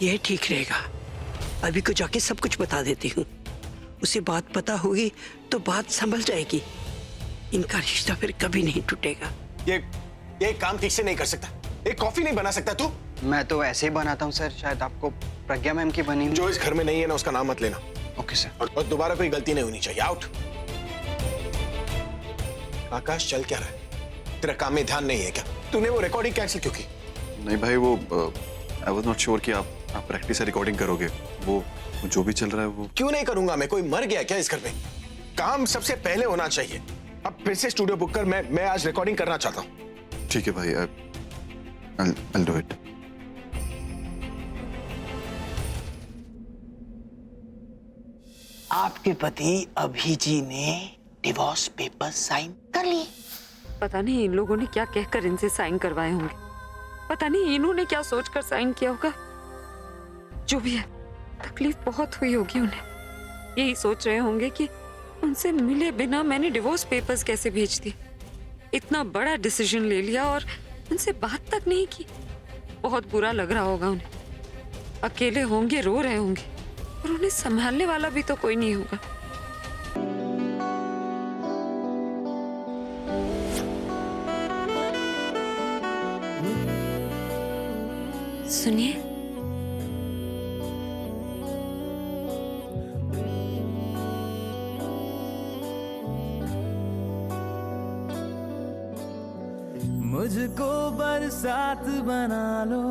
यह ठीक रहेगा। अभी को जाके सब कुछ बता देती हूँ, उसे बात पता होगी तो बात संभल जाएगी। इनका रिश्ता फिर कभी नहीं टूटेगा। ये काम ठीक से नहीं कर सकता। एक कॉफी नहीं बना सकता तू? मैं तो ऐसे ही बनाता हूँ सर, शायद आपको प्रज्ञा मैम की बनी। जो इस घर में नहीं है ना, उसका नाम मत लेना। Okay sir. और दोबारा कोई गलती नहीं होनी चाहिए। आउट। आकाश, चल क्या रहा है? तेरा काम में ध्यान नहीं है क्या? तूने वो रिकॉर्डिंग कैंसिल क्यों की? नहीं भाई, वो आई वाज नॉट श्योर कि आप प्रैक्टिस से रिकॉर्डिंग करोगे। वो जो भी चल रहा है वो। क्यों नहीं करूंगा मैं? कोई मर गया क्या इस घर में? काम सबसे पहले होना चाहिए। अब फिर से स्टूडियो बुक कर, मैं आज रिकॉर्डिंग करना चाहता हूँ। ठीक है भाई, I'll do it. आपके पति अभी जी ने डिवोर्स पेपर साइन कर लिए। पता नहीं इन लोगों ने क्या कहकर इनसे साइन करवाए होंगे। पता नहीं इन्होंने क्या सोचकर साइन किया होगा। जो भी है, तकलीफ बहुत हुई होगी उन्हें। यही सोच रहे होंगे कि उनसे मिले बिना मैंने डिवोर्स पेपर्स कैसे भेज दिए। इतना बड़ा डिसीजन ले लिया और उनसे बात तक नहीं की। बहुत बुरा लग रहा होगा उन्हें। अकेले होंगे, रो रहे होंगे, और उन्हें संभालने वाला भी तो कोई नहीं होगा। सुनिए, मुझको बरसात बना लो,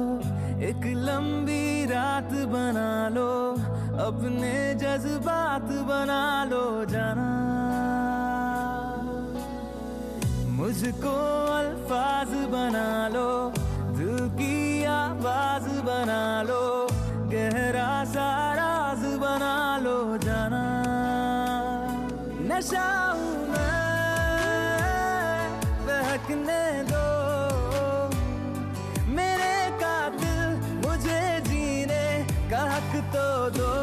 एक लंबी रात बना लो, अपने जज्बात बना लो जाना। मुझको अल्फाज बना लो, दिल की आवाज बना लो, गहरा सा राज बना लो जाना। नशा हूं मैं, बहकने दो मेरे कातिल, मुझे जीने का हक तो दो।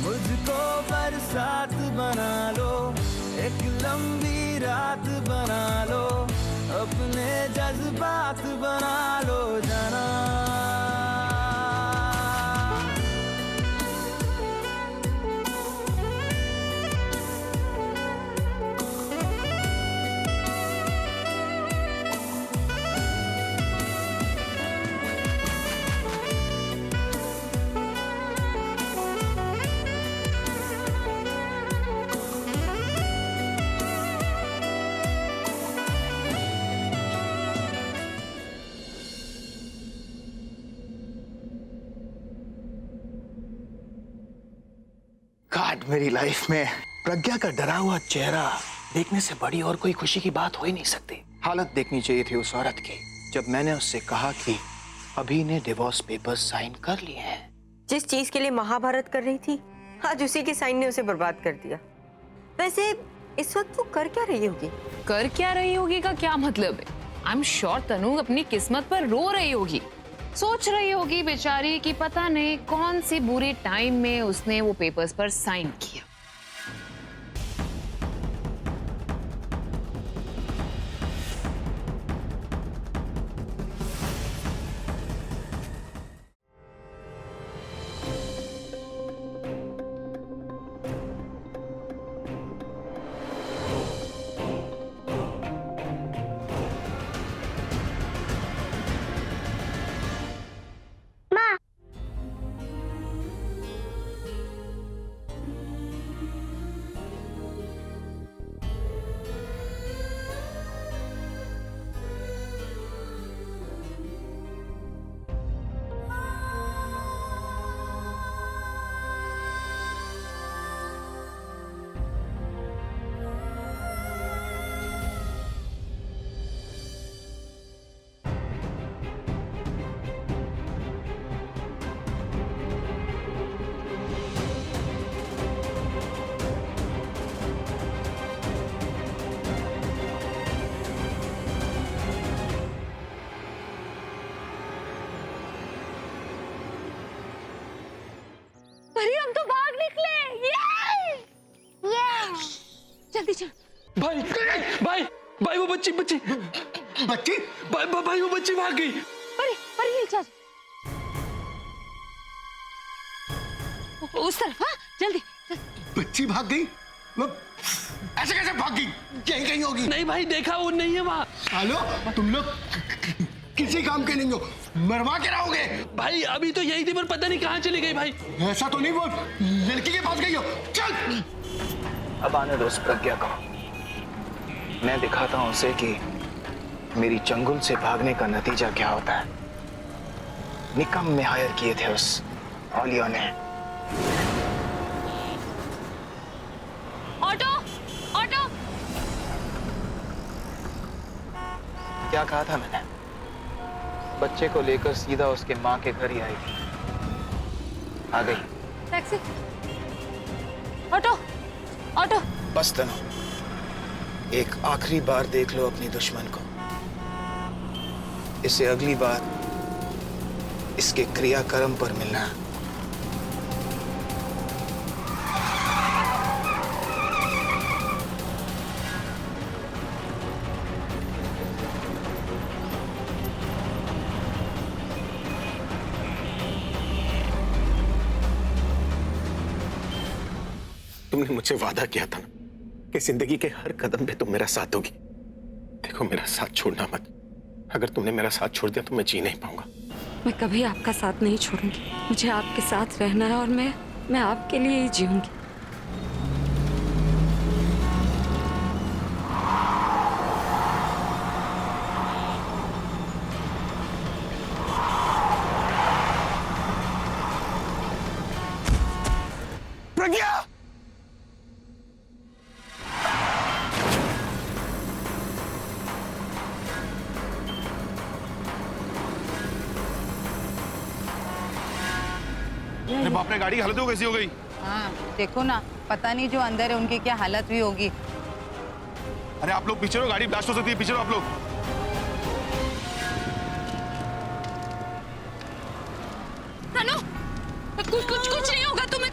मुझको बरसात बना लो, एक लंबी रात बना लो, अपने जज्बात बना लो जाना। God, मेरी लाइफ में प्रज्ञा का डरा हुआ चेहरा देखने से बड़ी और कोई खुशी की बात हो ही नहीं सकती। हालत देखनी चाहिए थी उस औरत की जब मैंने उससे कहा कि अभी ने डिवोर्स पेपर्स साइन कर लिए हैं। जिस चीज के लिए महाभारत कर रही थी, आज उसी के साइन ने उसे बर्बाद कर दिया। वैसे इस वक्त वो कर क्या रही होगी? कर क्या रही होगी का क्या मतलब है? आई एम श्योर तनु अपनी किस्मत पर रो रही होगी। सोच रही होगी बेचारी कि पता नहीं कौन सी बुरे टाइम में उसने वो पेपर्स पर साइन किया। हम तो भाग निकले। ये जल्दी चल। भाई भाई भाई वो बच्ची भाई वो बच्ची भाग गई। अरे पीछे उस तरफ। हाँ जल्दी। बच्ची भाग गई? ऐसे कैसे भाग गई? यहीं कहीं होगी। नहीं भाई देखा वो नहीं है वहाँ। हेलो, तुम लोग किसी काम के नहीं हो, मरवा के रहोगे। भाई अभी तो यही थी पर पता नहीं कहाँ चली गई भाई। ऐसा तो नहीं, वो लड़की के पास गई हो। चल अब आने दो उस प्रज्ञा को, मैं दिखाता हूं उसे कि मेरी चंगुल से भागने का नतीजा क्या होता है। निकम में हायर किए थे उस औलियों ने। Auto auto. क्या कहा था मैंने? बच्चे को लेकर सीधा उसके माँ के घर ही आई थी। आ गई। टैक्सी। Auto auto. बस तनु, एक आखिरी बार देख लो अपनी दुश्मन को। इसे अगली बार इसके क्रियाकर्म पर मिलना। तुमने मुझसे वादा किया था ना कि जिंदगी के हर कदम पे तुम मेरा साथ दोगी। देखो मेरा साथ छोड़ना मत। अगर तुमने मेरा साथ छोड़ दिया तो मैं जी नहीं पाऊंगा। मैं कभी आपका साथ नहीं छोड़ूंगी। मुझे आपके साथ रहना है और मैं आपके लिए ही जीऊंगी। प्रज्ञा! अरे बाप रे, गाड़ी की हालत कैसी हो गई? हाँ देखो ना, पता नहीं जो अंदर है उनकी क्या हालत हुई होगी। अरे आप लोग पीछे रहो, गाड़ी ब्लास्ट हो सकती है। पीछे रहो आप लोग। तनु, कुछ नहीं होगा तुम्हें।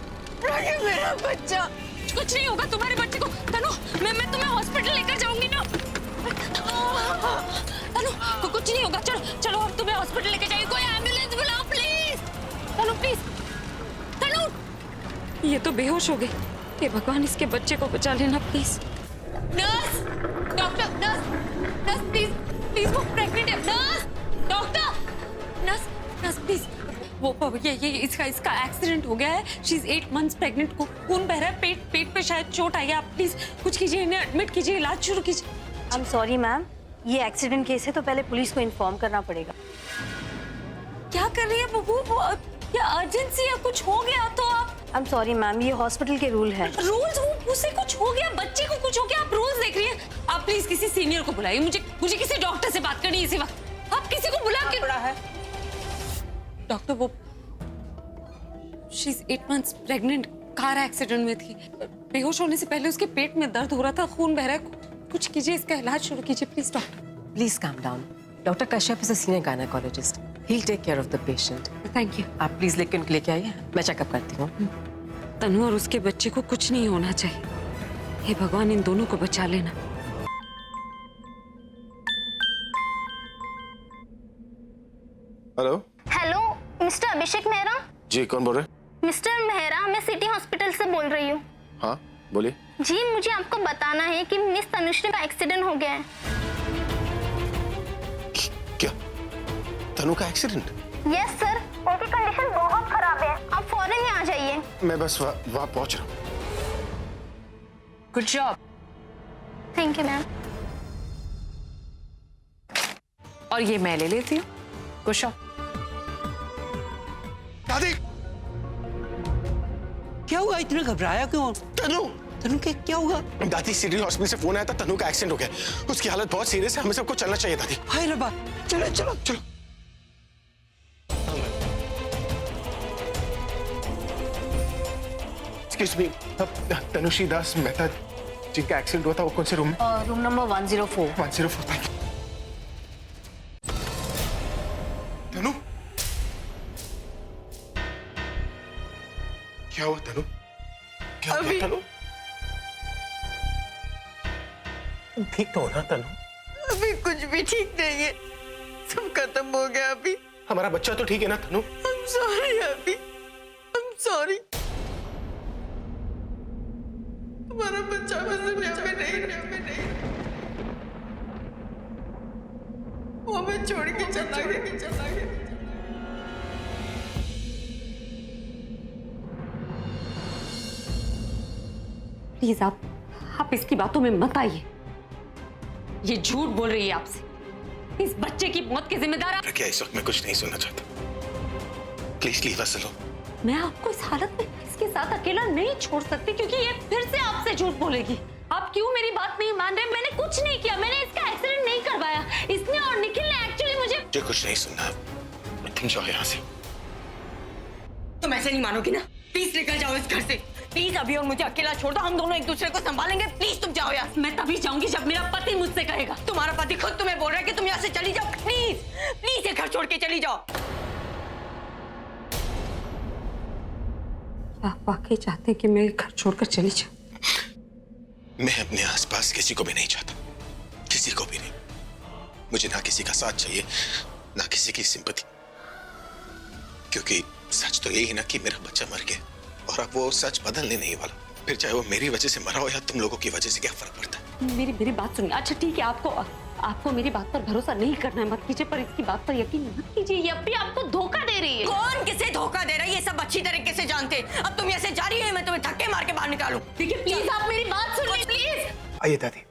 मेरा बच्चा, कुछ नहीं होगा तुम्हारे बच्चे को। तनु, मैं तुम्हें हॉस्पिटल लेकर जाऊंगी ना। तनु, कुछ नहीं होगा। चलो चलो, हम तुम्हें हॉस्पिटल लेकर जाएंगे। कोई एम्बुलेंस बुलाओ प्लीज। Tanu please. तनु, ये तो बेहोश हो गई। हे भगवान, इसके बच्चे को बचा लेना please. Nurse, doctor, nurse please please, वो प्रेग्नेंट है। Nurse, doctor, nurse please. वो ये इसका एक्सीडेंट हो गया है। She is 8 months pregnant. को खून बह रहा है, पेट पे शायद चोट आई है। आप प्लीज कुछ कीजिए, इन्हें एडमिट कीजिए, इलाज शुरू कीजिए। आई एम सॉरी मैम, ये एक्सीडेंट केस है तो पहले पुलिस को इन्फॉर्म करना पड़ेगा। क्या कर रही है बबू? क्या अर्जेंसी है? कुछ हो गया तो आप? आई एम सॉरी मैम, ये हॉस्पिटल के रूल है। रूल्स? उसे कुछ हो गया, बच्चे को कुछ हो गया, आप रूल्स देख रही हैं? आप प्लीज किसी सीनियर को बुलाइए। मुझे किसी डॉक्टर से बात करनी है इसी वक्त। आप किसी को बुला के। पड़ा है डॉक्टर, वो she is 8 months pregnant, car accident में थी। बेहोश होने से पहले उसके पेट में दर्द हो रहा था, खून बह रहा है। कुछ कीजिए, इसका इलाज शुरू कीजिए please doctor. Please calm down. Dr. Kashyap is a senior gynecologist. He'll take care of the patient. Thank you. आप प्लीज लेके आइए, मैं चेकअप करती हूँ। तनु और उसके बच्चे को कुछ नहीं होना चाहिए। हे भगवान, इन दोनों को बचा लेना। हेलो हेलो, मिस्टर अभिषेक मेहरा? जी, कौन बोल रहे? मिस्टर मेहरा, मैं सिटी हॉस्पिटल से बोल रही हूँ। हाँ बोलिए। जी, मुझे आपको बताना है कि मिस तनुश्री का एक्सीडेंट हो गया है। क्या? तनु का एक्सीडेंट? यस सर, उनकी कंडीशन बहुत खराब है। आप फौरन यहाँ आ जाइए। मैं बस वहाँ पहुँच रहा हूँ। Good job. Thank you ma'am. और ये मैं ले लेती हूँ। कुछ दादी, क्या हुआ? इतना घबराया क्यों? तनु के क्या हुआ? दादी, सिटी हॉस्पिटल से फोन आया था, तनु का एक्सीडेंट हो गया। उसकी हालत बहुत सीरियस है, हमें सबको चलना चाहिए दादी। हाय रब्बा, चलो चलो चलो। एक्सक्यूज मी, तनुश्री दास मेहता जिनका एक्सीडेंट हुआ था, वो कौन से रूम में? Room number 104। 104, thank you. Tanu, क्या हुआ तनु? क्या हुआ तनु? ठीक तो हो ना तनु? अभी कुछ भी ठीक नहीं है, सब खत्म हो गया। अभी हमारा बच्चा तो ठीक है ना तनु? I'm sorry, अभी I'm sorry। तुम्हारा बच्चा बस नहीं, वो हमें छोड़ के चला गया। प्लीज आप इसकी बातों में मत आइए। ये झूठ बोल रही है आपसे। इस बच्चे की मौत के जिम्मेदार आप। क्या इस वक्त मैं कुछ नहीं सुनना चाहता। Please leave us alone. मैं आपको इस हालत में इसके साथ अकेला नहीं छोड़ सकती, क्योंकि ये फिर से आपसे झूठ बोलेगी। आप क्यों मेरी बात नहीं मान रहे? मैंने कुछ नहीं किया, मैंने इसका एक्सीडेंट नहीं करवाया। इसने और निखिल ने एक्चुअली मुझे कुछ नहीं सुनना। तुम जाओ यहाँ से। तुम ऐसे नहीं मानोगी ना? प्लीज निकल जाओ इस घर से। प्लीज अभी और मुझे अकेला छोड़ दो, हम दोनों एक दूसरे को संभालेंगे। प्लीज तुम जाओ यहाँ। मैं तभी जाऊंगी जब मेरा पति मुझसे कहेगा। तुम्हारा पति खुद तुम्हें बोल रहा है कि तुम यहाँ से चली जाओ। प्लीज प्लीज ये घर छोड़ के चली जाओ। आप वाकई चाहते हैं कि मैं घर छोड़कर चली जाऊं? मैं अपने आसपास किसी को भी नहीं चाहता, किसी को भी नहीं। मुझे ना किसी का साथ चाहिए, ना किसी की सिंपैथी, क्योंकि सच तो यही है ना कि मेरा बच्चा मर गया, और अब वो सच बदलने नहीं वाला। फिर चाहे वो मेरी वजह से मरा हो या तुम लोगों की वजह से, क्या फर्क पड़ता है? मेरी बात सुनिए। अच्छा ठीक है, आपको मेरी बात पर भरोसा नहीं करना है, मत कीजिए, पर इसकी बात पर यकीन मत कीजिए। ये अभी आपको धोखा दे रही है। कौन किसे धोखा दे रहा है ये सब अच्छी तरीके से जानते हैं। अब तुम ऐसे जा रही हो, मैं तुम्हें धक्के मार के बाहर निकालूं। देखिए प्लीज आप मेरी बात सुनिए प्लीज। आइए दादी,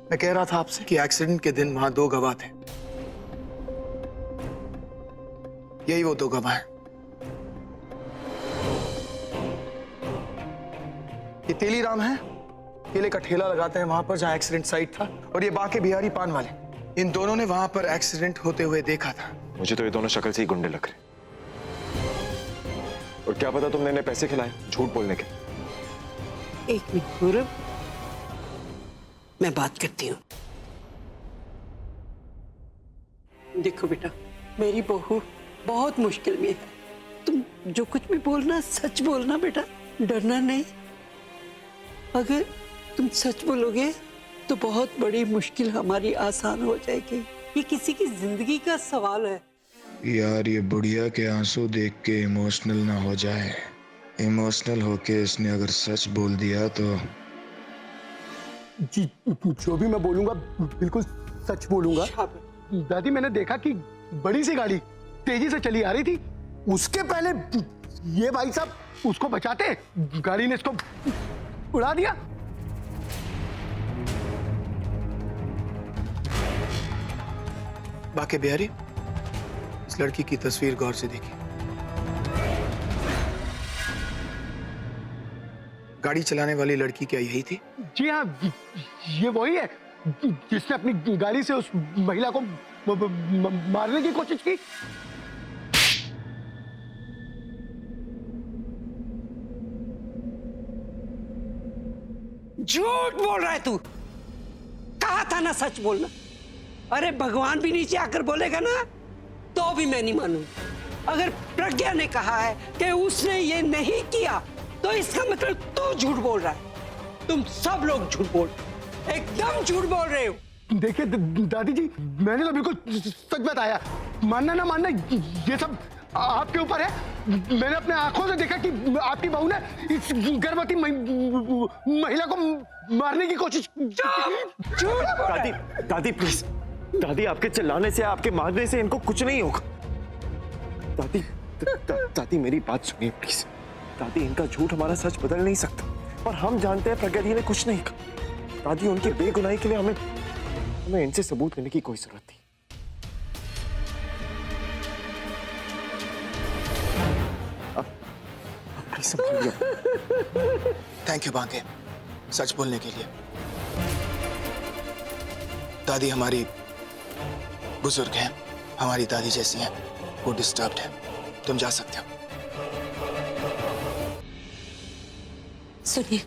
मैं कह रहा था आपसे कि एक्सीडेंट के दिन वहां 2 गवाह थे। यही वो 2 गवाह हैं। ये तेलीराम है, केले का ठेला लगाते हैं वहां पर जहां एक्सीडेंट साइट था, और ये बाके बिहारी पान वाले, इन दोनों ने वहां पर एक्सीडेंट होते हुए देखा था। मुझे तो ये दोनों शक्ल से ही गुंडे लग रहे। और क्या पता तुमने इन्हें पैसे खिलाए झूठ बोलने के। एक मिनट पूरब, मैं बात करती हूँ। देखो बेटा, मेरी बहू बहुत मुश्किल में है। तुम जो कुछ भी बोलना सच बोलना बेटा, डरना नहीं। अगर तुम सच बोलोगे तो बहुत बड़ी मुश्किल हमारी आसान हो जाएगी। ये किसी की जिंदगी का सवाल है। यार ये बुढ़िया के आंसू देख के इमोशनल ना हो जाए। इमोशनल होके इसने अगर सच बोल दिया तो जी, जो भी मैं बोलूंगा बिल्कुल सच बोलूंगा। दादी, मैंने देखा कि बड़ी सी गाड़ी तेजी से चली आ रही थी, उसके पहले ये भाई साहब उसको बचाते, गाड़ी ने इसको उड़ा दिया। बाके बिहारी, इस लड़की की तस्वीर गौर से देखिए। गाड़ी चलाने वाली लड़की क्या यही थी? जी हाँ, ये वही है जिसने अपनी गाड़ी से उस महिला को मारने की कोशिश की। झूठ बोल रहा है तू। कहा था ना सच बोलना। अरे भगवान भी नीचे आकर बोलेगा ना तो भी मैं नहीं मानूंगा। अगर प्रज्ञा ने कहा है कि उसने ये नहीं किया तो इसका मतलब तू झूठ बोल रहा है। तुम सब लोग झूठ बोल, एकदम झूठ बोल रहे हो। देखिए दादी जी, मैंने तो बिल्कुल सच बताया। मानना ना मानना ये सब आपके ऊपर है। मैंने अपने आंखों से देखा कि आपकी बहू ने इस गर्भवती महिला को मारने की कोशिश। दादी, दादी प्लीज, दादी आपके चिल्लाने से, आपके मारने से इनको कुछ नहीं होगा। दादी, दादी मेरी बात सुनिए प्लीज। दादी, इनका झूठ हमारा सच बदल नहीं सकता, और हम जानते हैं प्रज्ञा दी ने कुछ नहीं कहा। दादी, उनकी बेगुनाही के लिए हमें इनसे सबूत लेने की कोई जरूरत नहीं। थैंक यू बांके, सच बोलने के लिए। दादी हमारी बुजुर्ग हैं, हमारी दादी जैसी हैं, वो डिस्टर्ब्ड है। तुम जा सकते हो। सुनिए,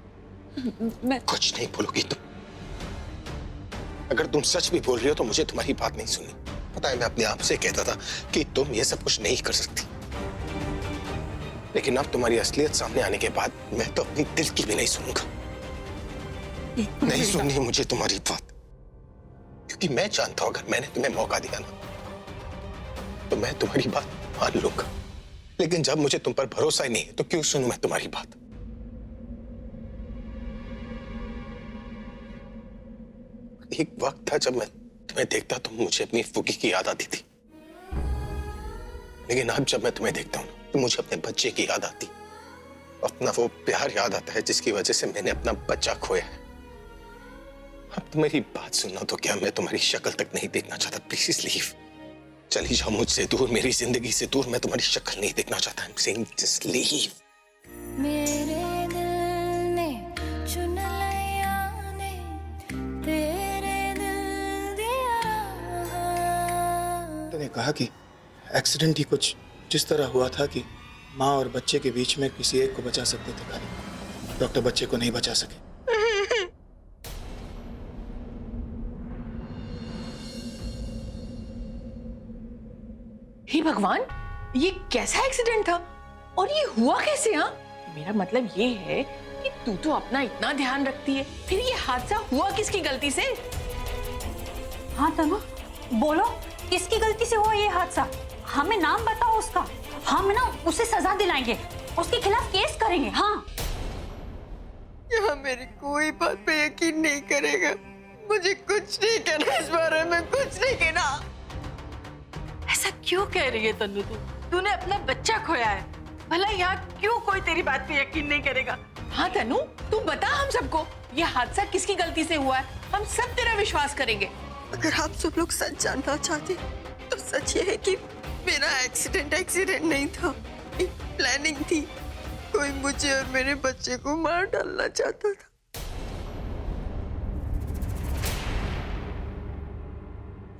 मैं कुछ नहीं बोलोगी तुम। अगर तुम सच भी बोल रही हो तो मुझे तुम्हारी बात नहीं सुननी। पता है, मैं अपने आप से कहता था कि तुम ये सब कुछ नहीं कर सकती, लेकिन अब तुम्हारी असलियत सामने आने के बाद मैं तो अपनी दिल की भी नहीं सुनूंगा। नहीं सुननी मुझे तुम्हारी बात, क्योंकि मैं जानता हूं अगर मैंने तुम्हें मौका दिया ना तो मैं तुम्हारी बात मान लूंगा, लेकिन जब मुझे तुम पर भरोसा ही नहीं है तो क्यों सुनूं मैं तुम्हारी बात? एक वक्त था जब मैं तुम्हें देखता तो मुझे अपनी फूफी की याद आती थी, लेकिन अब जब मैं तुम्हें देखता हूं तो मुझे अपने बच्चे की याद आती, अपना वो प्यार याद आता है जिसकी वजह से मैंने अपना बच्चा खोया है। अब तुम मेरी बात सुनना तो क्या, मैं तुम्हारी शक्ल तक नहीं देखना चाहता। प्लीज लीव, चली जाओ मुझसे दूर, मेरी जिंदगी से दूर। मैं तुम्हारी शक्ल नहीं देखना चाहता। I am saying just leave. मेरे दिल ने चुन लिया ने तेरे दिल दिया। तूने कहा कि एक्सीडेंट ही कुछ जिस तरह हुआ था कि माँ और बच्चे के बीच में किसी एक को बचा सकते थे खाली, डॉक्टर बच्चे को नहीं बचा सके। हे भगवान, ये कैसा एक्सीडेंट था और ये हुआ कैसे? हाँ, मेरा मतलब ये है कि तू तो अपना इतना ध्यान रखती है, फिर ये हादसा हुआ किसकी गलती से? हाँ तनु, बोलो किसकी गलती से हुआ ये हादसा? हमें नाम बताओ उसका, हम ना उसे सजा दिलाएंगे, उसके खिलाफ केस करेंगे। हाँ, यहाँ मेरी कोई बात पे यकीन नहीं करेगा। मुझे कुछ नहीं कहना इस बारे में, कुछ नहीं कहना। ऐसा क्यों कह रही है तन्नू? तूने अपना बच्चा खोया है, भला यहाँ क्यों कोई तेरी बात पे यकीन नहीं करेगा? हाँ तन्नू, तू बता हम सबको ये हादसा किसकी गलती से हुआ है, हम सब तेरा विश्वास करेंगे। अगर आप सब लोग सच जानना चाहते तो सच ये है कि मेरा एक्सीडेंट नहीं था, एक प्लानिंग थी। कोई मुझे और मेरे बच्चे को मार डालना चाहता था।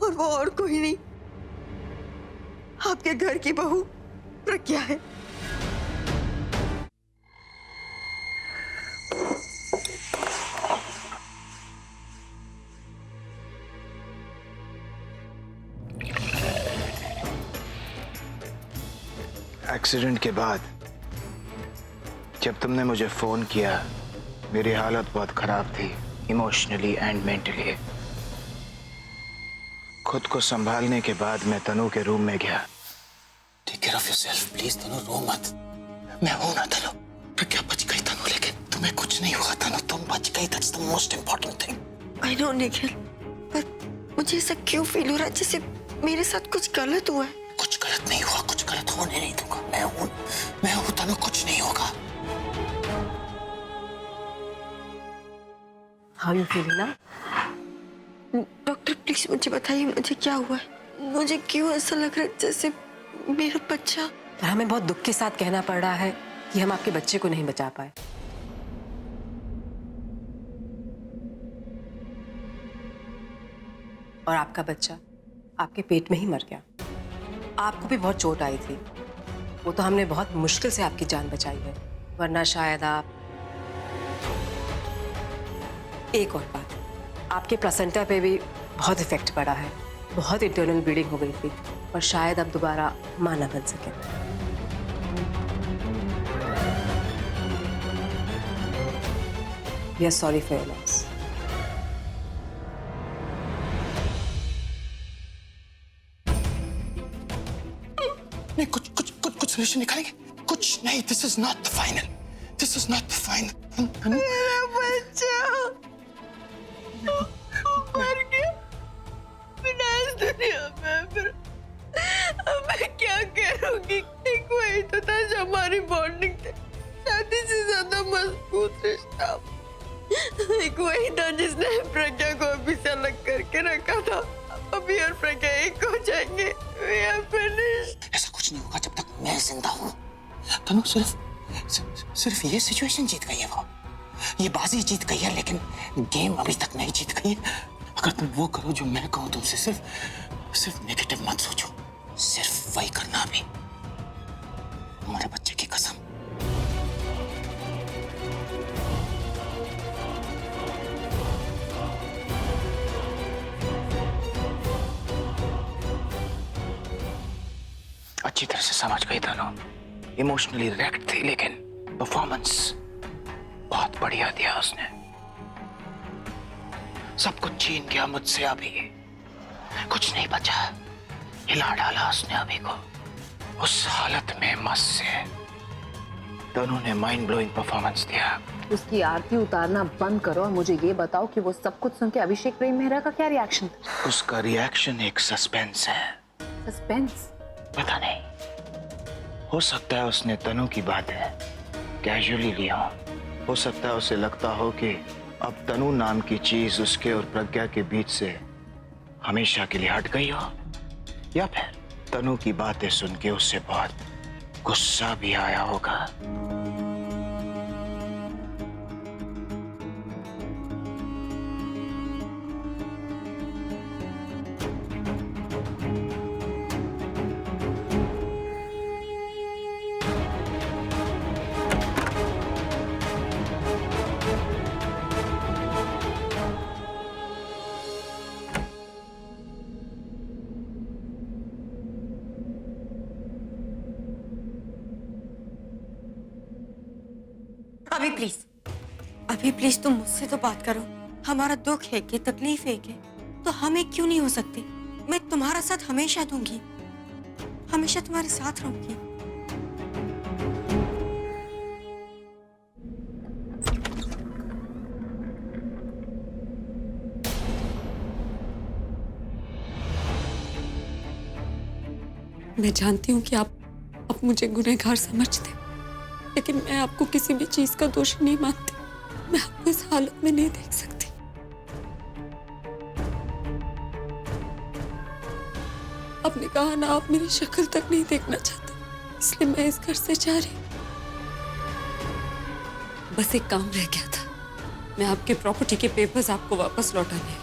और वो और कोई नहीं, आपके घर की बहू प्रज्ञा है। एक्सीडेंट के बाद जब तुमने मुझे फोन किया, मेरी हालत बहुत खराब थी, इमोशनली एंड मेंटली। खुद को संभालने के बाद मैं तनु के रूम में गया। Take care of yourself please Tanu, रो मत। मैं हूं ना तनु। प्रज्ञा बच गई तनु, लेकिन तुम्हें कुछ नहीं हुआ तनु, तुम बच गई। That's the most important thing. I know Nikhil, पर मुझे ऐसा क्यों फील हो रहा है जैसे मेरे साथ कुछ गलत हुआ है। कुछ गलत नहीं हुआ, कुछ गलत होने नहीं दूंगा। मैं हूं तनु, कुछ नहीं होगा। How you feeling now? Doctor please मुझे बताइए, मुझे क्या हुआ है? मुझे क्यों ऐसा लग रहा है जैसे मेरा बच्चा। और हमें बहुत दुख के साथ कहना पड़ रहा है कि हम आपके बच्चे को नहीं बचा पाए। और आपका बच्चा आपके पेट में ही मर गया। आपको भी बहुत चोट आई थी, वो तो हमने बहुत मुश्किल से आपकी जान बचाई है, वरना शायद आप। एक और बात, आपके प्लेसेंटा पे भी बहुत इफेक्ट पड़ा है, बहुत इंटरनल ब्लीडिंग हो गई थी और शायद अब दोबारा मां ना बन सके। We are sorry for your loss. नहीं, कुछ सोल्यूशन निकालेंगे। कुछ नहीं, this is not the final, this is not the final. मेरा बच्चा मर गया बिना इस दुनिया में। फिर अब मैं क्या करूंगी? एक वही तो था जो हमारी बॉन्डिंग थी, शादी से ज्यादा मजबूत रिश्ता। एक वही था जिसने प्रज्ञा को अभी से अलग करके रखा था। अभी और प्रज्ञा एक हो जाएंगे। We are finished. ऐसा कुछ नहीं होगा जब तक मैं जिंदा हूं। तनु सिर्फ ये सिचुएशन जीत गई है, वो ये बाजी जीत गई है, लेकिन गेम अभी तक नहीं जीत गई। अगर तुम वो करो जो मैं कहूं, तुमसे सिर्फ नेगेटिव मत सोचो, सिर्फ वही करना। अभी हमारे बच्चे की कसम। अच्छी तरह से समझ गई तनु, इमोशनली रेक्ट थी, लेकिन परफॉर्मेंस बहुत बढ़िया दिया उसने। सब कुछ छीन गया मुझसे, अभी कुछ नहीं बचा। हिला डाला उसने अभी को। उस हालत में मस्त से तनु ने माइंड ब्लोइंग परफॉर्मेंस दिया। उसकी आरती उतारना बंद करो और मुझे ये बताओ कि वो सब कुछ सुन के अभिषेक प्रेम मेहरा का क्या रिएक्शन था? उसका रिएक्शन एक सस्पेंस है। सस्पेंस? पता नहीं, हो सकता है उसने तनु की बातें कैजुअली लिया हो सकता है उसे लगता हो कि अब तनु नाम की चीज उसके और प्रज्ञा के बीच से हमेशा के लिए हट गई हो, या फिर तनु की बातें सुन के उससे बहुत गुस्सा भी आया होगा। अभी प्लीज तुम मुझसे तो बात करो। हमारा दुख है कि तकलीफ है कि तो हमें क्यों नहीं हो सकती? मैं तुम्हारा साथ हमेशा दूंगी, हमेशा तुम्हारे साथ रहूंगी। मैं जानती हूँ कि आप मुझे गुनहगार समझते, लेकिन मैं आपको किसी भी चीज का दोषी नहीं मानती। मैं आपको इस हालत में नहीं देख सकती। आपने कहा ना, आप मेरी शक्ल तक नहीं देखना चाहते, इसलिए मैं इस घर से जा रही। बस एक काम रह गया था, मैं आपके प्रॉपर्टी के पेपर्स आपको वापस लौटाने।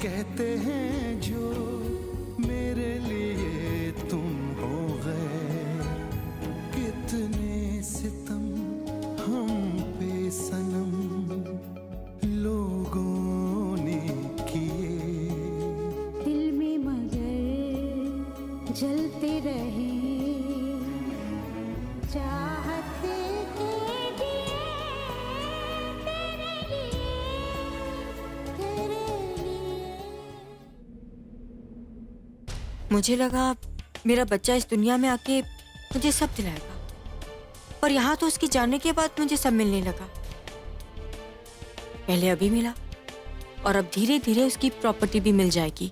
कहते हैं जो मेरे लिए तुम हो गए, कितने सितम हम पे सनम लोगों ने किए। दिल में मगर जलते रहे चाहते के दिए तेरे लिए। मुझे लगा मेरा बच्चा इस दुनिया में आके मुझे सब दिलाएगा, और यहाँ तो उसकी जाने के बाद मुझे सब मिलने लगा। पहले अभी मिला और अब धीरे धीरे उसकी प्रॉपर्टी भी मिल जाएगी।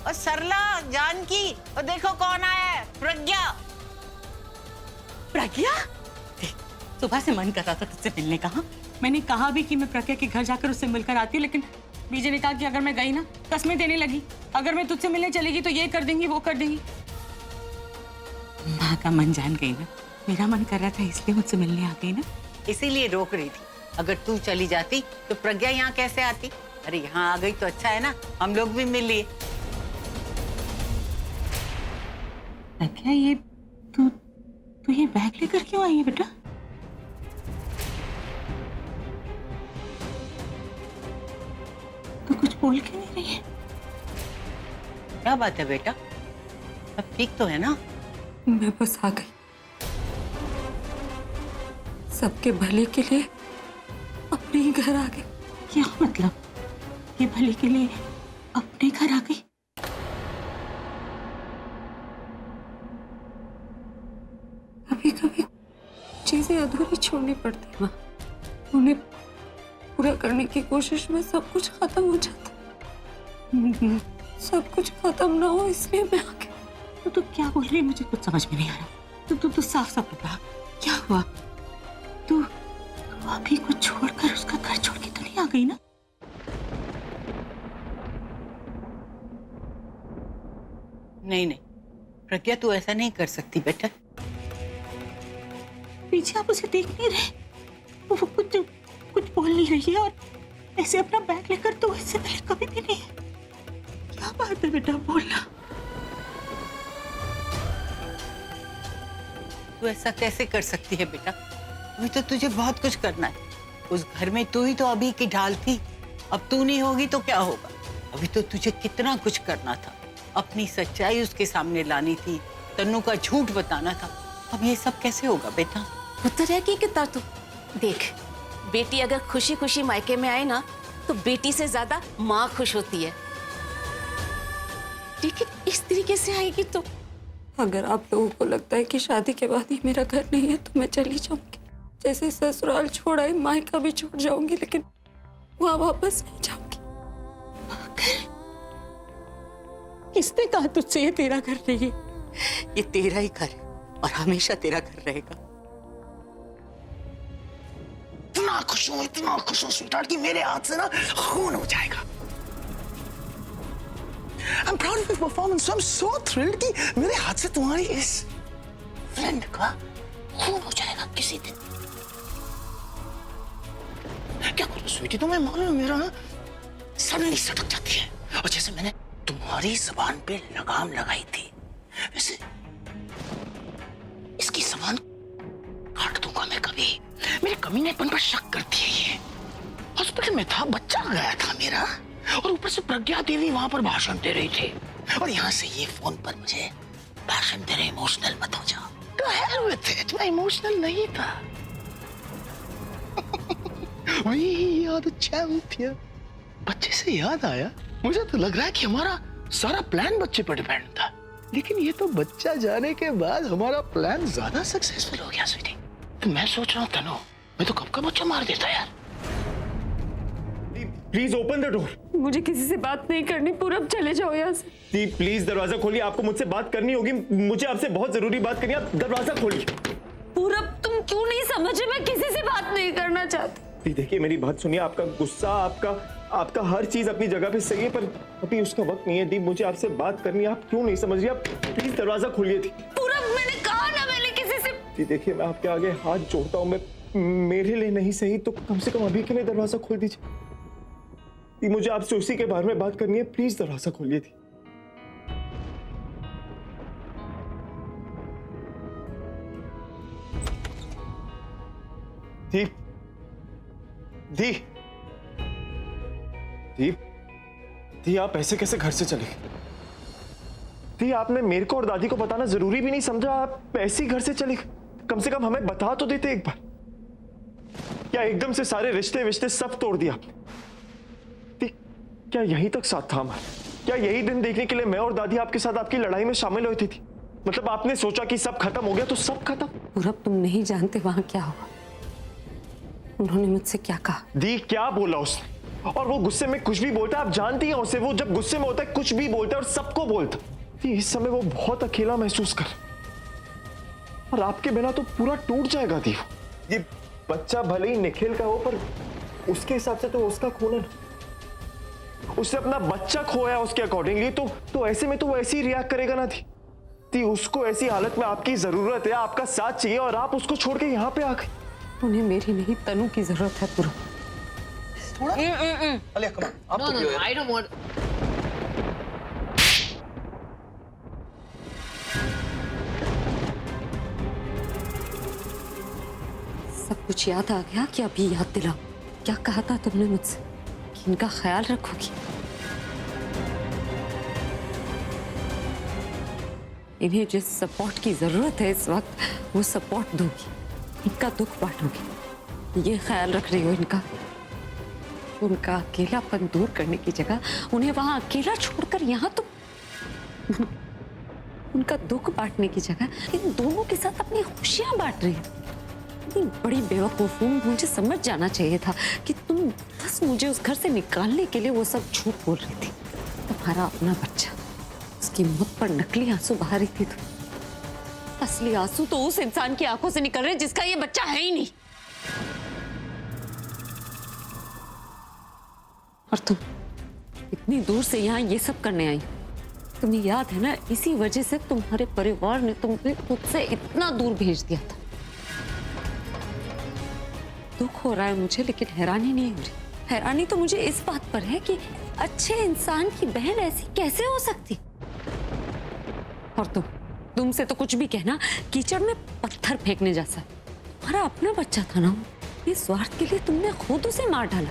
और सरला, जानकी, और देखो कौन आया है, प्रज्ञा। प्रज्ञा? सुबह से मन कर रहा था तुझसे मिलने का। हाँ? मैंने कहा भी कि मैं प्रज्ञा के घर जाकर उससे मिलकर आती हूँ, लेकिन बीजे ने कहा कि अगर मैं गई ना, कसमें देने लगी, अगर मैं तुझसे मिलने चलेगी तो ये कर देंगी, वो कर देंगी। माँ का मन जान गई ना, मेरा मन कर रहा था इसलिए मुझसे मिलने आ गई ना। इसीलिए रोक रही थी। अगर तू चली जाती तो प्रज्ञा यहाँ कैसे आती? अरे यहाँ आ गई तो अच्छा है ना, हम लोग भी मिल लिए। प्रज्ञा, ये तू ये बैग लेकर क्यों आई है बेटा? तो कुछ बोल के नहीं रही है? क्या बात है बेटा, सब ठीक तो है ना? मैं बस आ गई, सबके भले के लिए अपने ही घर आ गई। क्या मतलब? ये भले के लिए अपने घर आ गई? कभी कभी चीजें अधूरी छोड़नी पड़ती हैं, उन्हें पूरा करने की कोशिश में सब कुछ खत्म हो जाता। सब कुछ खत्म ना हो इसलिए मैं आगे। तो क्या बोल रही है? मुझे कुछ समझ में नहीं आ रहा। तू साफ साफ बता, क्या हुआ? तू अभी को छोड़कर उसका घर छोड़ के तो नहीं आ गई ना? नहीं नहीं प्रज्ञा, तू ऐसा नहीं कर सकती बेटा। पीछे आप उसे देख नहीं रहे? वो कुछ बोल नहीं रही है और ऐसे अपना बैग लेकर तो इससे पहले कभी भी नहीं। क्या बात है बेटा, बोलना। तू ऐसा कैसे कर सकती है बेटा? अभी तो तुझे बहुत कुछ करना है। उस घर में तू ही तो अभी की ढाल थी। अब तू नहीं होगी तो क्या होगा? अभी तो तुझे कितना कुछ करना था। अपनी सच्चाई उसके सामने लानी थी, तन्नू का झूठ बताना था। अब ये सब कैसे होगा बेटा? उतर है कि कितना तू देख, बेटी अगर खुशी खुशी मायके में आए ना तो बेटी से ज्यादा माँ खुश होती है, लेकिन इस तरीके से आएगी तो। अगर आप लोगों को लगता है कि शादी के बाद ही मेरा घर नहीं है तो मैं चली जाऊंगी। जैसे ससुराल छोड़ आई मायका भी छोड़ जाऊंगी, लेकिन वहां वापस नहीं जाऊंगी। किसने कहा तुझसे ये तेरा घर नहीं है? ये तेरा ही घर है और हमेशा तेरा घर रहेगा। इतना खुश हूं स्वीटहार्ट कि मेरे हाथ से ना खून हो जाएगा। I'm proud of your performance. I'm so thrilled कि मेरे हाथ से तुम्हारी इस फ्रेंड का खून हो जाएगा किसी दिन। क्या करूं स्वीटी, तुम्हें मालूम है मेरा ना सडनली सटक जाती है, और जैसे मैंने तुम्हारी जबान पे लगाम लगाई थी वैसे इसकी जबान काट दूंगा मैं कभी। मेरे कमीनेपन पर शक करती है ये। हॉस्पिटल में था, बच्चा गया था मेरा, और ऊपर से प्रज्ञा देवी वहां पर भाषण दे रही थी, और यहाँ से ये फोन पर मुझे भाषण दे रहे, इमोशनल मत हो जाओ। To hell with it, मैं इमोशनल नहीं था। We are the champion। बच्चे से याद आया, मुझे तो लग रहा है कि हमारा सारा प्लान बच्चे पर डिपेंड था, लेकिन ये तो बच्चा जाने के बाद हमारा प्लान ज्यादा सक्सेसफुल हो गया स्वीटी। तो मैं सोच रहा हूँ तनु, मैं तो कब का बच्चा मार देता यार। Please open the door. मुझे किसी से बात नहीं करनी, पूरब चले जाओ यहाँ से। दी प्लीज दरवाजा खोलिए, आपको मुझसे बात करनी होगी, मुझे आपसे बहुत जरूरी बात करनी है, आप दरवाजा खोलिए। पूरब तुम क्यों नहीं समझे? मैं किसी से बात नहीं करना चाहती। दी देखिए मेरी बात सुनिए, आपका गुस्सा, आपका हर चीज अपनी जगह पे सही है, पर अभी उसका वक्त नहीं है। दी मुझे आपसे बात करनी है, आप क्यों नहीं समझ रही? आप प्लीज दरवाजा खोलिए। थी पूरब मैंने कहा ना, मैंने किसी से। दी देखिए मैं आपके आगे हाथ जोड़ता हूँ, मैं मेरे लिए नहीं सही तो कम से कम अभी के लिए दरवाजा खोल दीजिए। दी मुझे आपसे उसी के बारे में बात करनी है, प्लीज दरवाजा खोलिए। थी दी दी दी दी आप ऐसे कैसे घर से चले गए? दी आपने मेरे को और दादी को बताना जरूरी भी नहीं समझा, आप ऐसे ही घर से चले गए। कम से कम हमें बता तो देते एक बार। क्या एकदम से सारे रिश्ते विश्ते सब तोड़ दिया आपने? दी क्या यहीं तक साथ था हमारा? क्या यही दिन देखने के लिए मैं और दादी आपके साथ आपकी लड़ाई में शामिल हुए थी? मतलब आपने सोचा कि सब खत्म हो गया तो सब खत्म? पूरब तुम नहीं जानते वहां क्या हुआ। उन्होंने मुझसे क्या कहा? दी क्या बोला उसने? और वो गुस्से में कुछ भी बोलता है, आप जानती हैं उसे, वो जब गुस्से में होता है कुछ भी बोलता है और सबको बोलता है। इस समय वो बहुत अकेला महसूस कर, और आपके बिना तो पूरा टूट जाएगा। दी ये बच्चा भले ही निखिल का हो, पर उसके हिसाब से तो उसका खोना ना, उसने अपना बच्चा खोया उसके अकॉर्डिंगली, तो ऐसे में तो वो ऐसे ही रिएक्ट करेगा ना। दी उसको ऐसी हालत में आपकी जरूरत है, आपका साथ चाहिए, और आप उसको छोड़ के यहाँ पे आ गए। उन्हें मेरी नहीं तनु की जरूरत है पूरब। थोड़ा अले come on, No, no, I don't want. सब कुछ याद आ गया कि अभी याद दिलाओ। क्या कहा था तुमने मुझसे कि इनका ख्याल रखोगी? इन्हें जिस सपोर्ट की जरूरत है इस वक्त वो सपोर्ट दोगी, इनका दुख बांटोगी, ये ख्याल रख रही हो इनका। उनका अकेलापन दूर करने की जगह उन्हें वहां अकेला छोड़कर यहाँ तो उनका दुख बांटने की जगह इन दोनों के साथ अपनी खुशियां बांट रही है। इतनी बड़ी बेवकूफ हूँ, मुझे समझ जाना चाहिए था कि तुम बस मुझे उस घर से निकालने के लिए वो सब झूठ बोल रही थी। तुम्हारा अपना बच्चा, उसकी मुख पर नकली आंसू बहा रही थी तुम। असली आंसू तो उस इंसान की आंखों से निकल रहे जिसका ये बच्चा है ही नहीं। और तुम इतनी दूर से यहाँ ये सब करने आई। तुम्हें याद है ना, इसी वजह से तुम्हारे परिवार ने तुम्हें मुझसे इतना दूर भेज दिया था। दुख हो रहा है मुझे, लेकिन हैरानी नहीं हो रही। हैरानी तो मुझे इस बात पर है कि अच्छे इंसान की बहन ऐसी कैसे हो सकती। और तुमसे तो कुछ भी कहना कीचड़ में पत्थर फेंकने जैसा। तुम्हारा अपना बच्चा था ना, इस स्वार्थ के लिए तुमने खुद उसे मार डाला।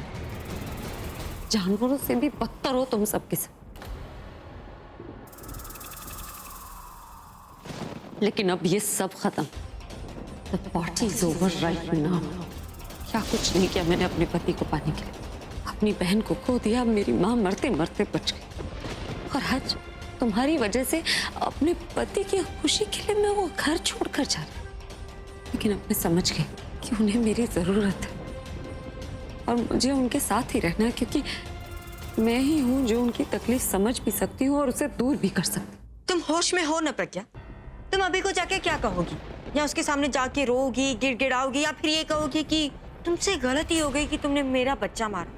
जानवरों से भी बदतर हो तुम सबके साथ। लेकिन अब ये सब खत्म। The party is over right now। क्या कुछ नहीं किया मैंने अपने पति को पाने के लिए। अपनी बहन को खो दिया, मेरी माँ मरते मरते बच गई। और आज तुम्हारी वजह से अपने पति की खुशी के लिए मैं वो घर छोड़कर जा रही। लेकिन अब मैं समझ गई कि उन्हें मेरी जरूरत है और मुझे उनके साथ ही रहना है, क्योंकि मैं ही हूँ जो उनकी तकलीफ समझ भी सकती हूँ और उसे दूर भी कर सकती। तुम होश में हो ना प्रज्ञा? तुम अभी को जाके क्या कहोगी? या उसके सामने जाके रोगी, गिड़गिड़ाओगी, या फिर ये कहोगी कि तुमसे गलती हो गई कि तुमने मेरा बच्चा मारा,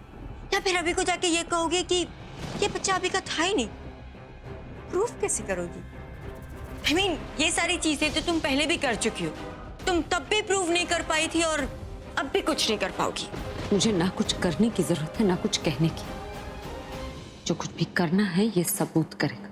या फिर अभी को जाके ये कहोगे कि ये बच्चा अभी का था ही नहीं? प्रूफ कैसे करोगी? I mean, ये सारी चीजें तो तुम पहले भी कर चुकी हो। तुम तब भी प्रूव नहीं कर पाई थी और अब भी कुछ नहीं कर पाओगी। मुझे ना कुछ करने की जरूरत है ना कुछ कहने की। जो कुछ भी करना है ये सबूत करेगा।